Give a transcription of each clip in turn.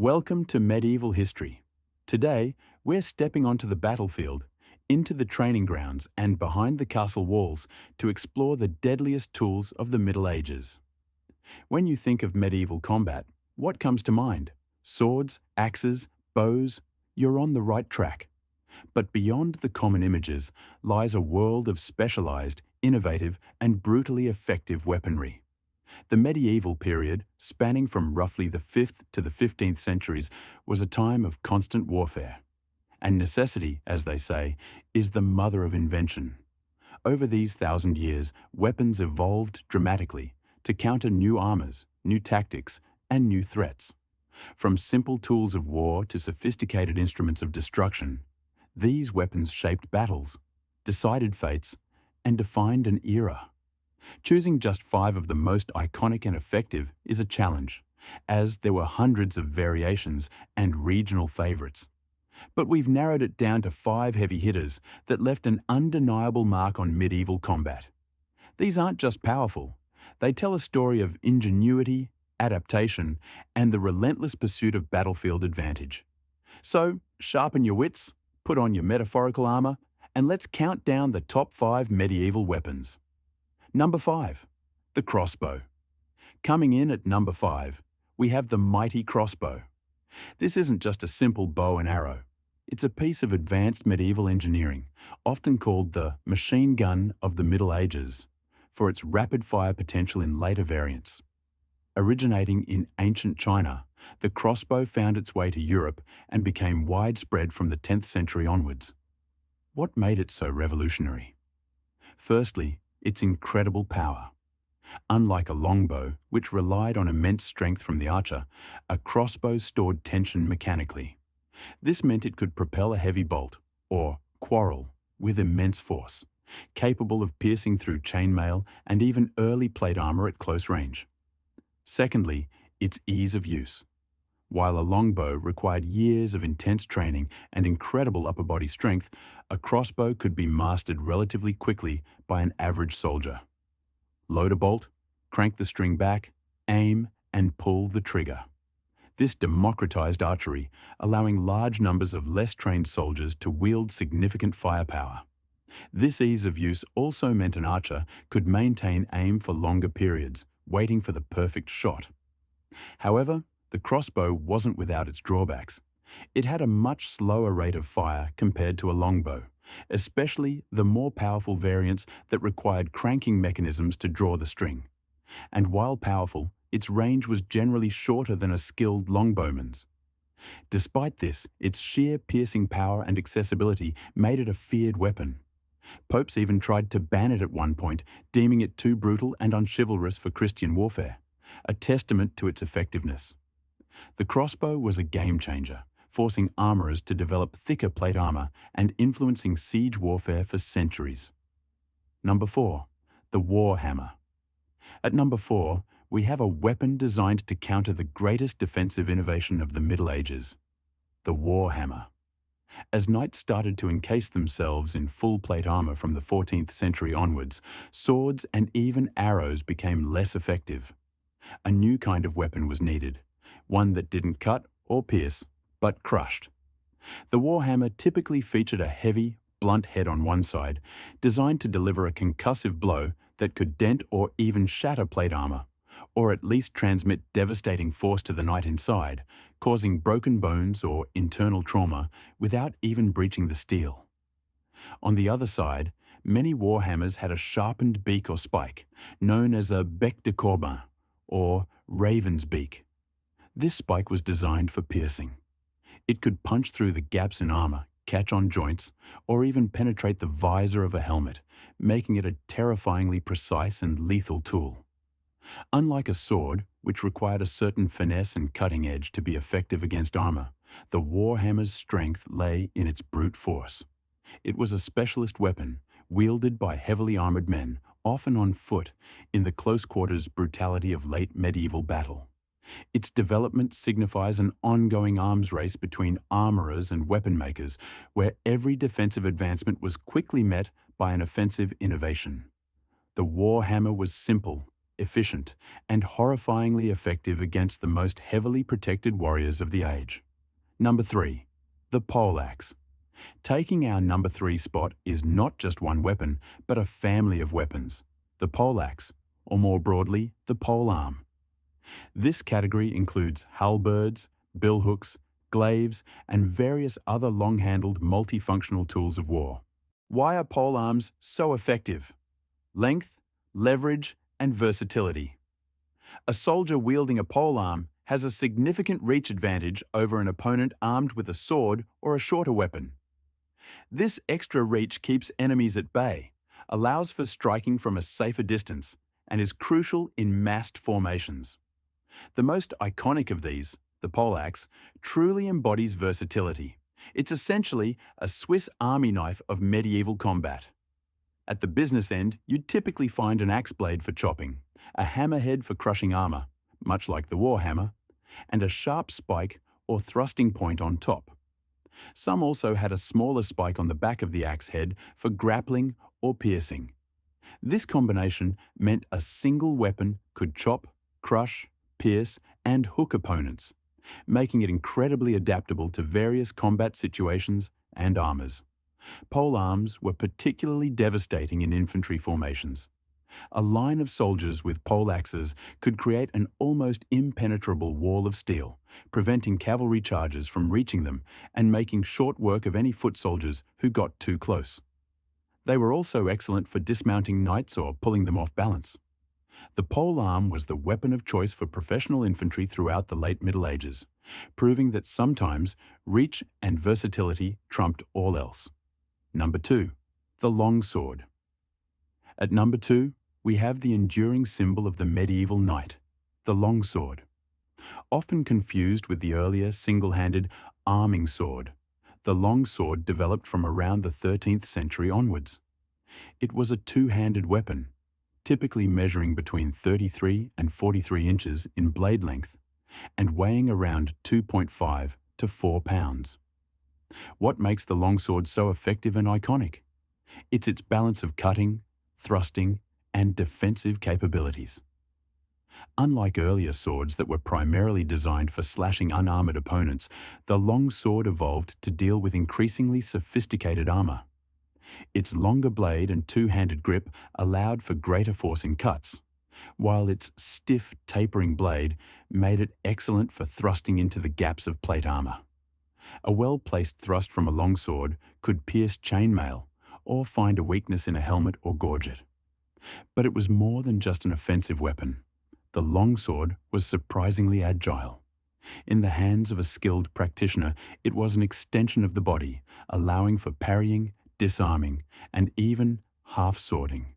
Welcome to medieval history. Today, we're stepping onto the battlefield, into the training grounds and behind the castle walls to explore the deadliest tools of the Middle Ages. When you think of medieval combat, what comes to mind? Swords, axes, bows? You're on the right track. But beyond the common images lies a world of specialized, innovative and brutally effective weaponry. The medieval period, spanning from roughly the 5th to the 15th centuries, was a time of constant warfare. And necessity, as they say, is the mother of invention. Over these 1,000 years, weapons evolved dramatically to counter new armors, new tactics, and new threats. From simple tools of war to sophisticated instruments of destruction, these weapons shaped battles, decided fates, and defined an era. Choosing just 5 of the most iconic and effective is a challenge, as there were hundreds of variations and regional favorites. But we've narrowed it down to 5 heavy hitters that left an undeniable mark on medieval combat. These aren't just powerful. They tell a story of ingenuity, adaptation, and the relentless pursuit of battlefield advantage. So, sharpen your wits, put on your metaphorical armor, and let's count down the top 5 medieval weapons. Number 5. The crossbow. Coming in at number 5, we have the mighty crossbow. This isn't just a simple bow and arrow. It's a piece of advanced medieval engineering, often called the machine gun of the Middle Ages, for its rapid-fire potential in later variants. Originating in ancient China, the crossbow found its way to Europe and became widespread from the 10th century onwards. What made it so revolutionary? Firstly, its incredible power. Unlike a longbow, which relied on immense strength from the archer, a crossbow stored tension mechanically. This meant it could propel a heavy bolt, or quarrel, with immense force, capable of piercing through chainmail and even early plate armor at close range. Secondly, its ease of use. While a longbow required years of intense training and incredible upper body strength, a crossbow could be mastered relatively quickly by an average soldier. Load a bolt, crank the string back, aim, and pull the trigger. This democratized archery, allowing large numbers of less trained soldiers to wield significant firepower. This ease of use also meant an archer could maintain aim for longer periods, waiting for the perfect shot. However, the crossbow wasn't without its drawbacks. It had a much slower rate of fire compared to a longbow, especially the more powerful variants that required cranking mechanisms to draw the string. And while powerful, its range was generally shorter than a skilled longbowman's. Despite this, its sheer piercing power and accessibility made it a feared weapon. Popes even tried to ban it at one point, deeming it too brutal and unchivalrous for Christian warfare, a testament to its effectiveness. The crossbow was a game-changer, forcing armorers to develop thicker plate armor and influencing siege warfare for centuries. Number 4. The war hammer. At number 4, we have a weapon designed to counter the greatest defensive innovation of the Middle Ages, the war hammer. As knights started to encase themselves in full plate armor from the 14th century onwards, swords and even arrows became less effective. A new kind of weapon was needed, one that didn't cut or pierce, but crushed. The warhammer typically featured a heavy, blunt head on one side, designed to deliver a concussive blow that could dent or even shatter plate armor, or at least transmit devastating force to the knight inside, causing broken bones or internal trauma without even breaching the steel. On the other side, many warhammers had a sharpened beak or spike, known as a bec de corbin, or raven's beak. This spike was designed for piercing. It could punch through the gaps in armor, catch on joints, or even penetrate the visor of a helmet, making it a terrifyingly precise and lethal tool. Unlike a sword, which required a certain finesse and cutting edge to be effective against armor, the warhammer's strength lay in its brute force. It was a specialist weapon, wielded by heavily armored men, often on foot, in the close-quarters brutality of late medieval battle. Its development signifies an ongoing arms race between armorers and weapon makers, where every defensive advancement was quickly met by an offensive innovation. The war hammer was simple, efficient, and horrifyingly effective against the most heavily protected warriors of the age. Number 3. The poleaxe. Taking our number 3 spot is not just one weapon, but a family of weapons. The poleaxe, or more broadly, the polearm. This category includes halberds, billhooks, glaives, and various other long-handled multifunctional tools of war. Why are polearms so effective? Length, leverage, and versatility. A soldier wielding a polearm has a significant reach advantage over an opponent armed with a sword or a shorter weapon. This extra reach keeps enemies at bay, allows for striking from a safer distance, and is crucial in massed formations. The most iconic of these, the poleaxe, truly embodies versatility. It's essentially a Swiss army knife of medieval combat. At the business end, you'd typically find an axe blade for chopping, a hammerhead for crushing armor, much like the warhammer, and a sharp spike or thrusting point on top. Some also had a smaller spike on the back of the axe head for grappling or piercing. This combination meant a single weapon could chop, crush, pierce, and hook opponents, making it incredibly adaptable to various combat situations and armors. Polearms were particularly devastating in infantry formations. A line of soldiers with poleaxes could create an almost impenetrable wall of steel, preventing cavalry charges from reaching them and making short work of any foot soldiers who got too close. They were also excellent for dismounting knights or pulling them off balance. The polearm was the weapon of choice for professional infantry throughout the late Middle Ages, proving that sometimes reach and versatility trumped all else. Number 2. The longsword. At number 2, we have the enduring symbol of the medieval knight, the longsword. Often confused with the earlier single-handed arming sword, the longsword developed from around the 13th century onwards. It was a two-handed weapon, typically measuring between 33 and 43 inches in blade length and weighing around 2.5 to 4 pounds. What makes the longsword so effective and iconic? It's its balance of cutting, thrusting, and defensive capabilities. Unlike earlier swords that were primarily designed for slashing unarmored opponents, the longsword evolved to deal with increasingly sophisticated armor. Its longer blade and two-handed grip allowed for greater force in cuts, while its stiff, tapering blade made it excellent for thrusting into the gaps of plate armor. A well-placed thrust from a longsword could pierce chainmail or find a weakness in a helmet or gorget. But it was more than just an offensive weapon. The longsword was surprisingly agile. In the hands of a skilled practitioner, it was an extension of the body, allowing for parrying, disarming, and even half-swording,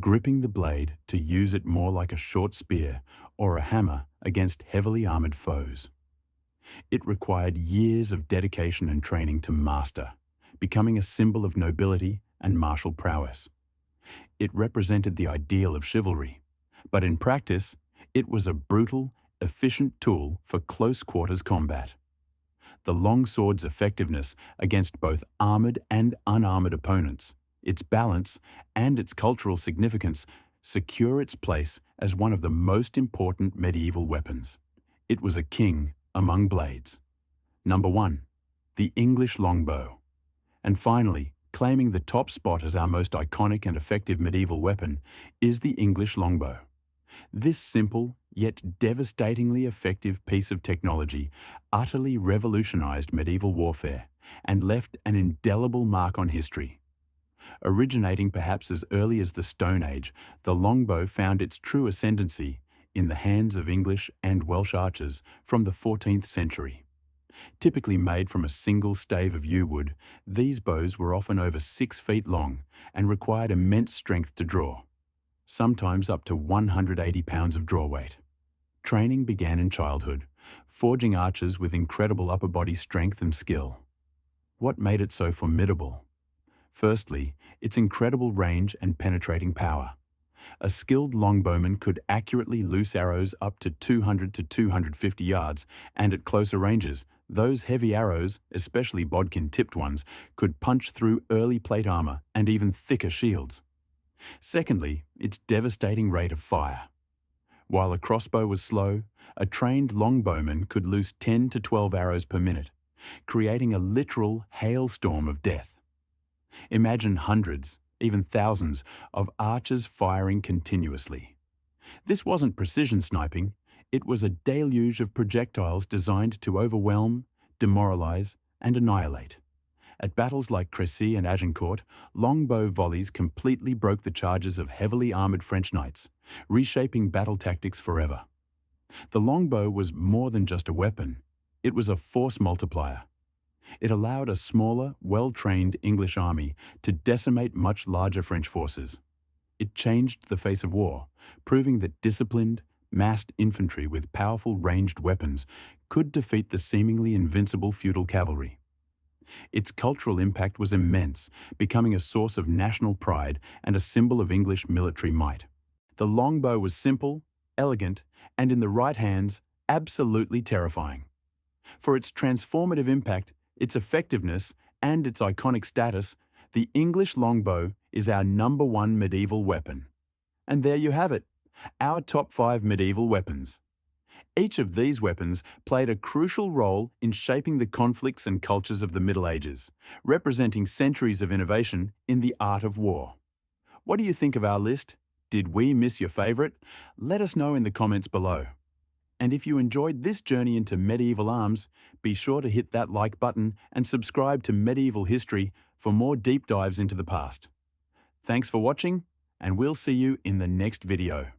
gripping the blade to use it more like a short spear or a hammer against heavily armored foes. It required years of dedication and training to master, becoming a symbol of nobility and martial prowess. It represented the ideal of chivalry, but in practice, it was a brutal, efficient tool for close-quarters combat. The longsword's effectiveness against both armored and unarmored opponents, its balance, and its cultural significance secure its place as one of the most important medieval weapons. It was a king among blades. Number 1. The English longbow. And finally, claiming the top spot as our most iconic and effective medieval weapon is the English longbow. This simple, yet devastatingly effective piece of technology utterly revolutionized medieval warfare and left an indelible mark on history. Originating perhaps as early as the Stone Age, the longbow found its true ascendancy in the hands of English and Welsh archers from the 14th century. Typically made from a single stave of yew wood, these bows were often over 6 feet long and required immense strength to draw, sometimes up to 180 pounds of draw weight. Training began in childhood, forging archers with incredible upper body strength and skill. What made it so formidable? Firstly, its incredible range and penetrating power. A skilled longbowman could accurately loose arrows up to 200 to 250 yards, and at closer ranges, those heavy arrows, especially bodkin-tipped ones, could punch through early plate armor and even thicker shields. Secondly, its devastating rate of fire. While a crossbow was slow, a trained longbowman could loose 10 to 12 arrows per minute, creating a literal hailstorm of death. Imagine hundreds, even thousands, of archers firing continuously. This wasn't precision sniping, it was a deluge of projectiles designed to overwhelm, demoralize, and annihilate. At battles like Crécy and Agincourt, longbow volleys completely broke the charges of heavily armoured French knights, reshaping battle tactics forever. The longbow was more than just a weapon, it was a force multiplier. It allowed a smaller, well-trained English army to decimate much larger French forces. It changed the face of war, proving that disciplined, massed infantry with powerful ranged weapons could defeat the seemingly invincible feudal cavalry. Its cultural impact was immense, becoming a source of national pride and a symbol of English military might. The longbow was simple, elegant, and in the right hands, absolutely terrifying. For its transformative impact, its effectiveness, and its iconic status, the English longbow is our #1 medieval weapon. And there you have it, our top 5 medieval weapons. Each of these weapons played a crucial role in shaping the conflicts and cultures of the Middle Ages, representing centuries of innovation in the art of war. What do you think of our list? Did we miss your favourite? Let us know in the comments below. And if you enjoyed this journey into medieval arms, be sure to hit that like button and subscribe to Medieval History for more deep dives into the past. Thanks for watching, and we'll see you in the next video.